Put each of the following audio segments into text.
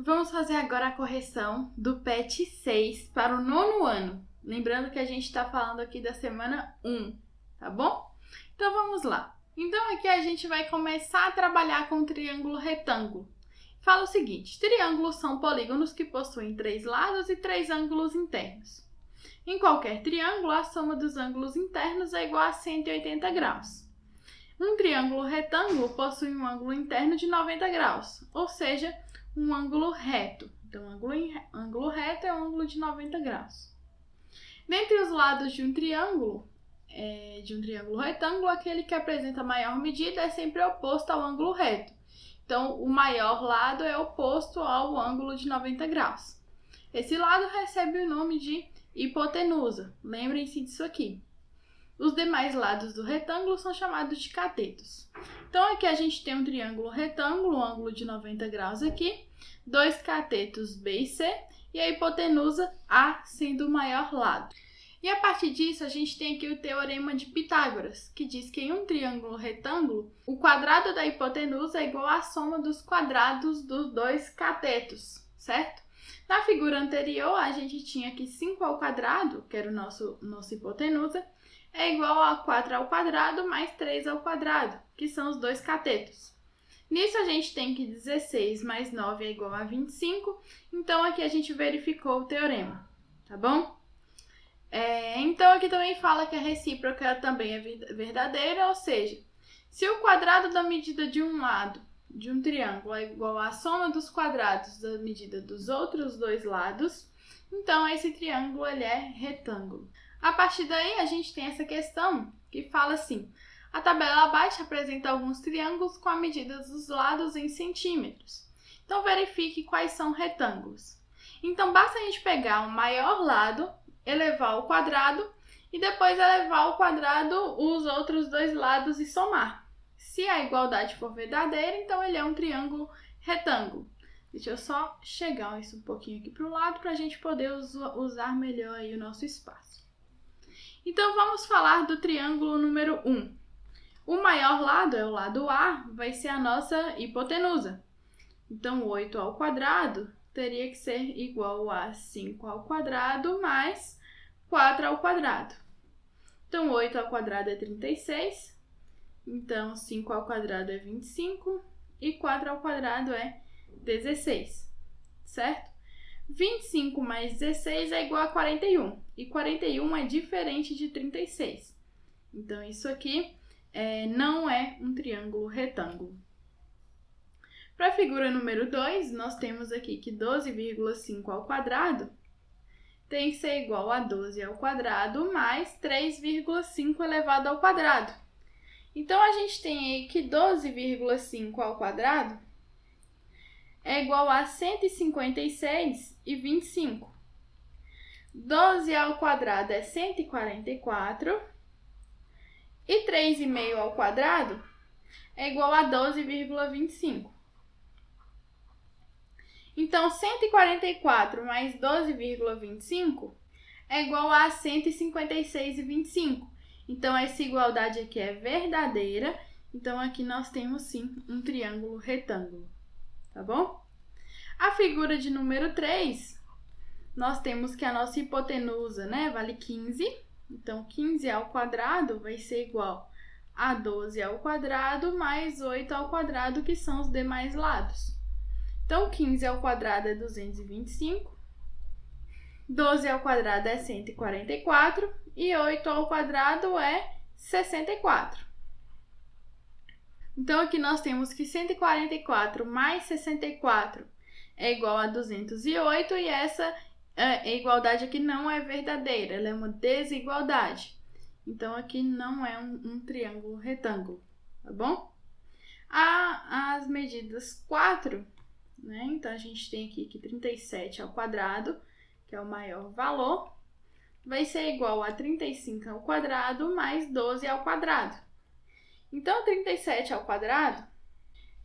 Vamos fazer agora a correção do PET 6 para o 9º ano. Lembrando que a gente está falando aqui da semana 1, tá bom? Então vamos lá. Então aqui a gente vai começar a trabalhar com o triângulo retângulo. Fala o seguinte: triângulos são polígonos que possuem 3 lados e 3 ângulos internos. Em qualquer triângulo, a soma dos ângulos internos é igual a 180 graus. Um triângulo retângulo possui um ângulo interno de 90 graus, ou seja, um ângulo reto. Então, ângulo reto é um ângulo de 90 graus. Dentre os lados de um triângulo retângulo, aquele que apresenta maior medida é sempre oposto ao ângulo reto. Então, o maior lado é oposto ao ângulo de 90 graus. Esse lado recebe o nome de hipotenusa. Lembrem-se disso aqui. Os demais lados do retângulo são chamados de catetos. Então, aqui a gente tem um triângulo retângulo, um ângulo de 90 graus aqui, 2 catetos B e C, e a hipotenusa A sendo o maior lado. E a partir disso, a gente tem aqui o teorema de Pitágoras, que diz que em um triângulo retângulo, o quadrado da hipotenusa é igual à soma dos quadrados dos 2 catetos, certo? Na figura anterior, a gente tinha aqui 5 ao quadrado, que era o nosso hipotenusa, é igual a 4 ao quadrado mais 3 ao quadrado, que são os 2 catetos. Nisso, a gente tem que 16 mais 9 é igual a 25, então aqui a gente verificou o teorema, tá bom? Então, aqui também fala que a recíproca também é verdadeira, ou seja, se o quadrado da medida de um lado de um triângulo é igual à soma dos quadrados da medida dos outros 2 lados, então esse triângulo ele é retângulo. A partir daí, a gente tem essa questão que fala assim: a tabela abaixo apresenta alguns triângulos com a medida dos lados em centímetros. Então, verifique quais são retângulos. Então, basta a gente pegar o maior lado, elevar ao quadrado e depois elevar ao quadrado os outros 2 lados e somar. Se a igualdade for verdadeira, então ele é um triângulo retângulo. Deixa eu só chegar isso um pouquinho aqui para o lado para a gente poder usar melhor aí o nosso espaço. Então, vamos falar do triângulo número 1. O maior lado é o lado A, vai ser a nossa hipotenusa. Então, 8 ao quadrado teria que ser igual a 5 ao quadrado mais 4 ao quadrado. Então, 8 ao quadrado é 36. Então, 5 ao quadrado é 25 e 4 ao quadrado é 16, certo? 25 mais 16 é igual a 41, e 41 é diferente de 36. Então, isso aqui não é um triângulo retângulo. Para a figura número 2, nós temos aqui que 12,5 ao quadrado tem que ser igual a 12 ao quadrado mais 3,5 elevado ao quadrado. Então, a gente tem aí que 12,5 ao quadrado é igual a 156,25. 12 ao quadrado é 144. E 3,5 ao quadrado é igual a 12,25. Então, 144 mais 12,25 é igual a 156,25. Então, essa igualdade aqui é verdadeira. Então, aqui nós temos, sim, um triângulo retângulo. Tá bom? A figura de número 3, nós temos que a nossa hipotenusa, vale 15. Então, 15 ao quadrado vai ser igual a 12 ao quadrado mais 8 ao quadrado, que são os demais lados. Então, 15 ao quadrado é 225, 12 ao quadrado é 144 e 8 ao quadrado é 64. Então, aqui nós temos que 144 mais 64 é igual a 208 e essa igualdade aqui não é verdadeira, ela é uma desigualdade. Então, aqui não é um triângulo retângulo, tá bom? As medidas 4, então a gente tem aqui que 37 ao quadrado, que é o maior valor, vai ser igual a 35 ao quadrado mais 12 ao quadrado. Então, 37 ao quadrado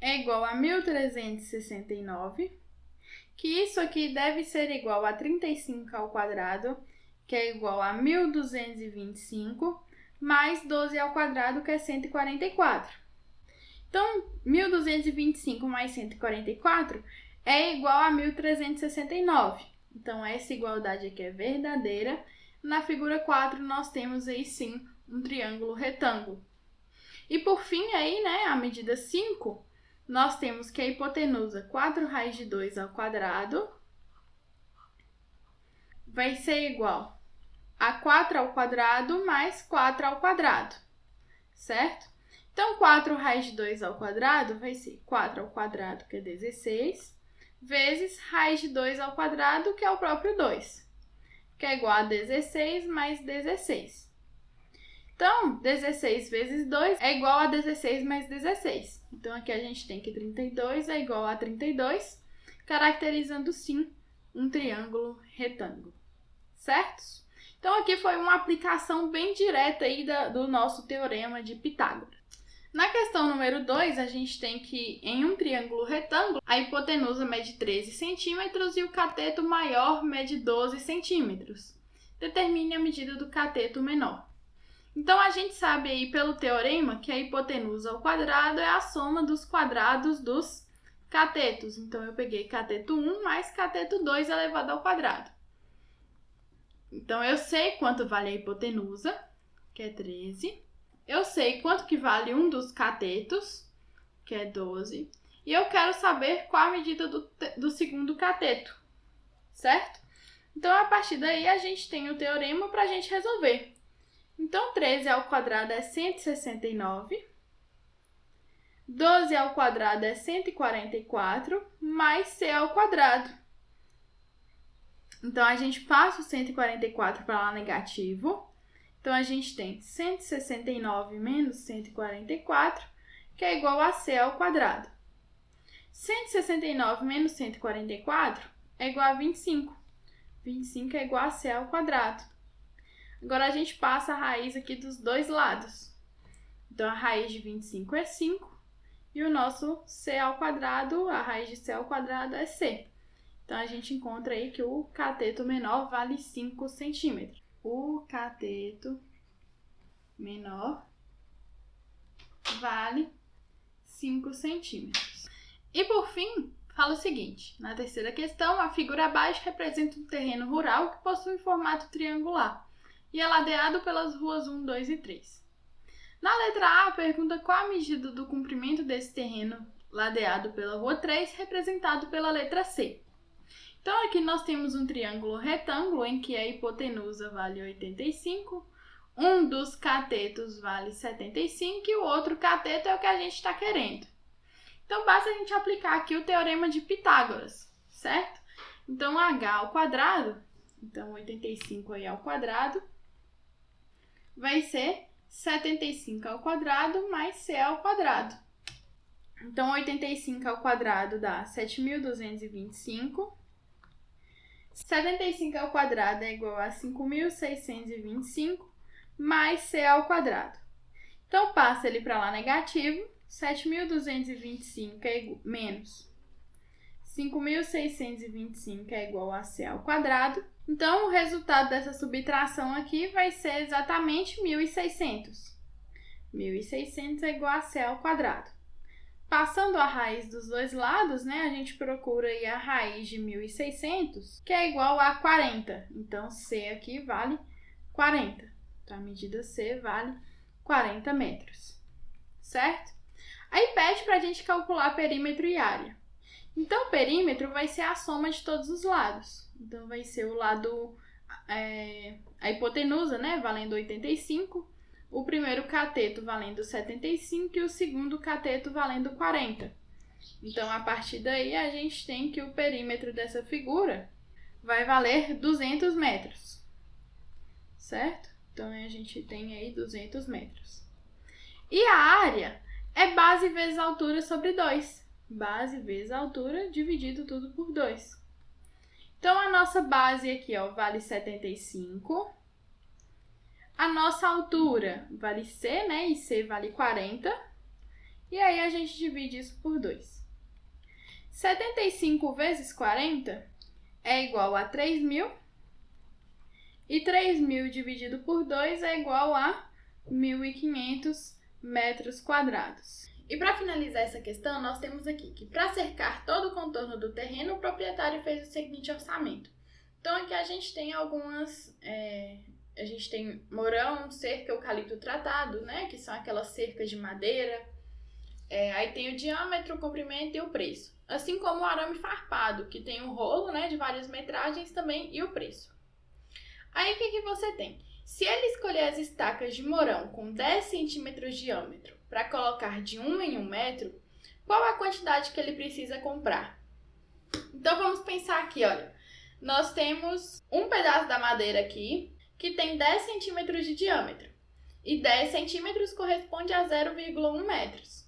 é igual a 1.369, que isso aqui deve ser igual a 35 ao quadrado, que é igual a 1.225, mais 12 ao quadrado, que é 144. Então, 1.225 mais 144 é igual a 1.369. Então, essa igualdade aqui é verdadeira. Na figura 4, nós temos aí sim um triângulo retângulo. E por fim, aí, né, a medida 5, nós temos que a hipotenusa 4 raiz de 2 ao quadrado vai ser igual a 4 ao quadrado mais 4 ao quadrado, certo? Então, 4 raiz de 2 ao quadrado vai ser 4 ao quadrado, que é 16, vezes raiz de 2 ao quadrado, que é o próprio 2, que é igual a 16 mais 16. Então, 16 vezes 2 é igual a 16 mais 16. Então, aqui a gente tem que 32 é igual a 32, caracterizando, sim, um triângulo retângulo, certo? Então, aqui foi uma aplicação bem direta aí do nosso teorema de Pitágoras. Na questão número 2, a gente tem que, em um triângulo retângulo, a hipotenusa mede 13 centímetros e o cateto maior mede 12 centímetros. Determine a medida do cateto menor. Então, a gente sabe aí pelo teorema que a hipotenusa ao quadrado é a soma dos quadrados dos catetos. Então, eu peguei cateto 1 mais cateto 2 elevado ao quadrado. Então, eu sei quanto vale a hipotenusa, que é 13. Eu sei quanto que vale um dos catetos, que é 12. E eu quero saber qual a medida do segundo cateto, certo? Então, a partir daí, a gente tem o teorema para a gente resolver. Então, 13 ao quadrado é 169, 12 ao quadrado é 144, mais c ao quadrado. Então, a gente passa o 144 para lá negativo. Então, a gente tem 169 menos 144, que é igual a c ao quadrado. 169 menos 144 é igual a 25. 25 é igual a c ao quadrado. Agora, a gente passa a raiz aqui dos dois lados. Então, a raiz de 25 é 5 e o nosso c ao quadrado, a raiz de c ao quadrado é c. Então, a gente encontra aí que o cateto menor vale 5 centímetros. O cateto menor vale 5 centímetros. E, por fim, fala o seguinte. Na terceira questão, a figura abaixo representa um terreno rural que possui formato triangular e é ladeado pelas ruas 1, 2 e 3. Na letra A, pergunta qual a medida do comprimento desse terreno ladeado pela rua 3, representado pela letra C. Então, aqui nós temos um triângulo retângulo em que a hipotenusa vale 85, um dos catetos vale 75 e o outro cateto é o que a gente está querendo. Então, basta a gente aplicar aqui o teorema de Pitágoras, certo? Então, h ao quadrado, então 85 aí ao quadrado, vai ser 75 ao quadrado mais c ao quadrado. Então, 85 ao quadrado dá 7.225. 75 ao quadrado é igual a 5.625 mais c ao quadrado. Então, passa ele para lá negativo. 7.225 é menos 5.625 é igual a c ao quadrado. Então, o resultado dessa subtração aqui vai ser exatamente 1.600. 1.600 é igual a c ao quadrado. Passando a raiz dos dois lados, né, a gente procura aí a raiz de 1.600, que é igual a 40. Então, c aqui vale 40. Então, a medida c vale 40 metros, certo? Aí pede para a gente calcular perímetro e área. Então, o perímetro vai ser a soma de todos os lados. Então, vai ser o lado, a hipotenusa, né, valendo 85, o primeiro cateto valendo 75 e o segundo cateto valendo 40. Então, a partir daí, a gente tem que o perímetro dessa figura vai valer 200 metros, certo? Então, a gente tem aí 200 metros. E a área é base vezes altura sobre 2. Base vezes altura dividido tudo por 2. Então, a nossa base aqui, ó, vale 75. A nossa altura vale c, né? E c vale 40. E aí, a gente divide isso por 2. 75 vezes 40 é igual a 3.000. E 3.000 dividido por 2 é igual a 1.500 metros quadrados. E para finalizar essa questão, nós temos aqui que para cercar todo o contorno do terreno, o proprietário fez o seguinte orçamento. Então aqui a gente tem algumas, a gente tem mourão, cerca, eucalipto tratado, né, que são aquelas cercas de madeira. Aí tem o diâmetro, o comprimento e o preço. Assim como o arame farpado, que tem um rolo, né, de várias metragens também e o preço. Aí o que você tem? Se ele escolher as estacas de mourão com 10 centímetros de diâmetro para colocar de 1 em 1 metro, qual a quantidade que ele precisa comprar? Então vamos pensar aqui, olha. Nós temos um pedaço da madeira aqui que tem 10 centímetros de diâmetro. E 10 centímetros corresponde a 0,1 metros,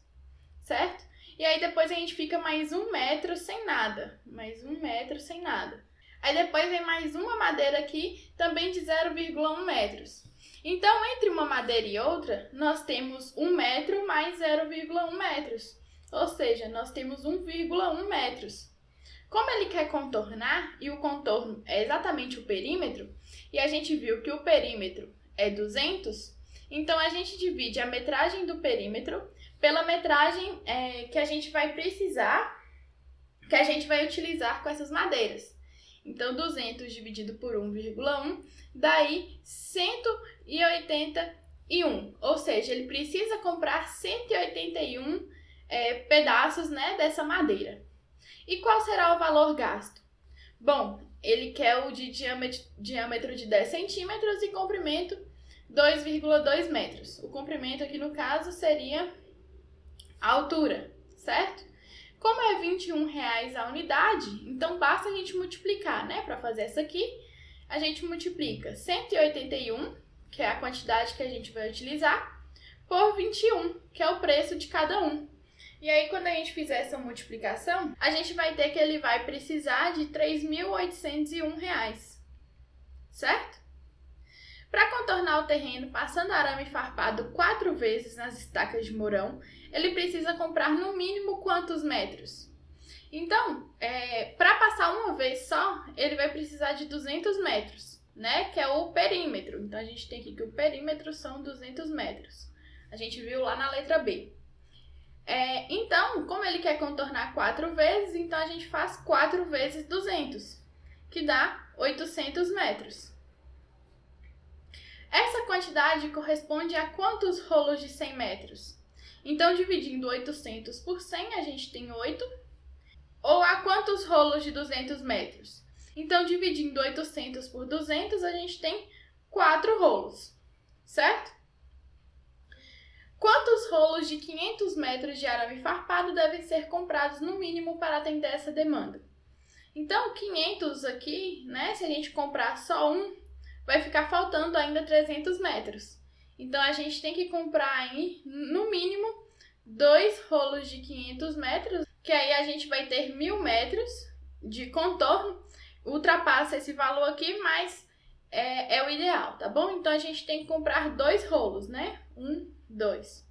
certo? E aí depois a gente fica mais 1 metro sem nada. Mais 1 metro sem nada. Aí depois vem mais uma madeira aqui, também de 0,1 metros. Então, entre uma madeira e outra, nós temos 1 metro mais 0,1 metros. Ou seja, nós temos 1,1 metros. Como ele quer contornar, e o contorno é exatamente o perímetro, e a gente viu que o perímetro é 200, então a gente divide a metragem do perímetro pela metragem que a gente vai precisar, que a gente vai utilizar com essas madeiras. Então, 200 dividido por 1,1, daí 181. Ou seja, ele precisa comprar 181 pedaços, né, dessa madeira. E qual será o valor gasto? Bom, ele quer o de diâmetro de 10 centímetros e comprimento 2,2 metros. O comprimento aqui no caso seria a altura, certo? Como é R$21 a unidade, então basta a gente multiplicar, né? Para fazer essa aqui, a gente multiplica 181, que é a quantidade que a gente vai utilizar, por 21, que é o preço de cada um. E aí, quando a gente fizer essa multiplicação, a gente vai ter que ele vai precisar de R$3.801, certo? Para contornar o terreno passando arame farpado 4 vezes nas estacas de mourão, ele precisa comprar no mínimo quantos metros? Então, para passar uma vez só, ele vai precisar de 200 metros, né? Que é o perímetro. Então, a gente tem aqui que o perímetro são 200 metros. A gente viu lá na letra B. Então, como ele quer contornar 4 vezes, então a gente faz 4 vezes 200, que dá 800 metros. Essa quantidade corresponde a quantos rolos de 100 metros? Então, dividindo 800 por 100, a gente tem 8. Ou a quantos rolos de 200 metros? Então, dividindo 800 por 200, a gente tem 4 rolos, certo? Quantos rolos de 500 metros de arame farpado devem ser comprados no mínimo para atender essa demanda? Então, 500 aqui, né? Se a gente comprar só um, vai ficar faltando ainda 300 metros. Então, a gente tem que comprar aí, no mínimo, 2 rolos de 500 metros, que aí a gente vai ter 1.000 metros de contorno. Ultrapassa esse valor aqui, mas é o ideal, tá bom? Então, a gente tem que comprar 2 rolos, né? 1, 2.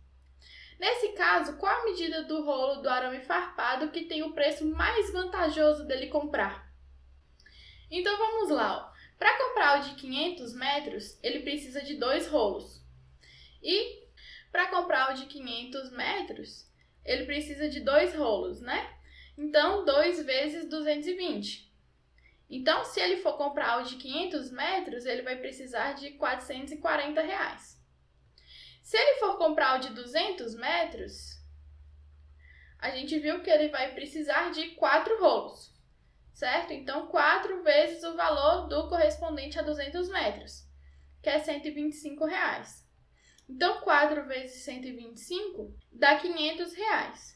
Nesse caso, qual a medida do rolo do arame farpado que tem o preço mais vantajoso dele comprar? Então, vamos lá, ó. Para comprar o de 500 metros, ele precisa de 2 rolos. E para comprar o de 500 metros, ele precisa de 2 rolos, né? Então, 2 vezes 220. Então, se ele for comprar o de 500 metros, ele vai precisar de R$440. Se ele for comprar o de 200 metros, a gente viu que ele vai precisar de 4 rolos, certo? Então, 4 vezes o valor do correspondente a 200 metros, que é R$125. Então, 4 vezes 125 dá R$500.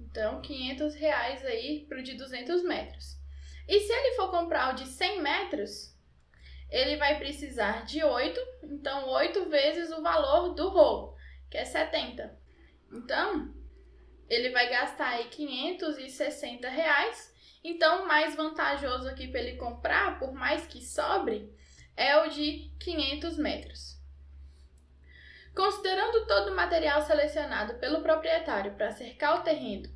Então, R$500 aí para o de 200 metros. E se ele for comprar o de 100 metros, ele vai precisar de 8, então 8 vezes o valor do rolo, que é 70. Então, ele vai gastar aí R$560. Então, o mais vantajoso aqui para ele comprar, por mais que sobre, é o de 500 metros. Considerando todo o material selecionado pelo proprietário para cercar o terreno,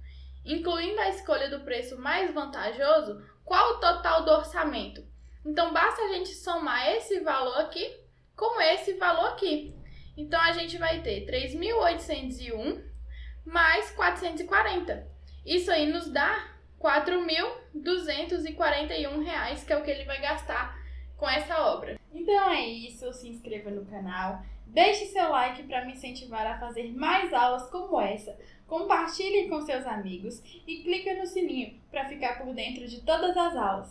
incluindo a escolha do preço mais vantajoso, qual o total do orçamento? Então, basta a gente somar esse valor aqui com esse valor aqui. Então, a gente vai ter 3.801 mais 440. Isso aí nos dá R$ 4.241, que é o que ele vai gastar com essa obra. Então é isso, se inscreva no canal, deixe seu like para me incentivar a fazer mais aulas como essa, compartilhe com seus amigos e clique no sininho para ficar por dentro de todas as aulas.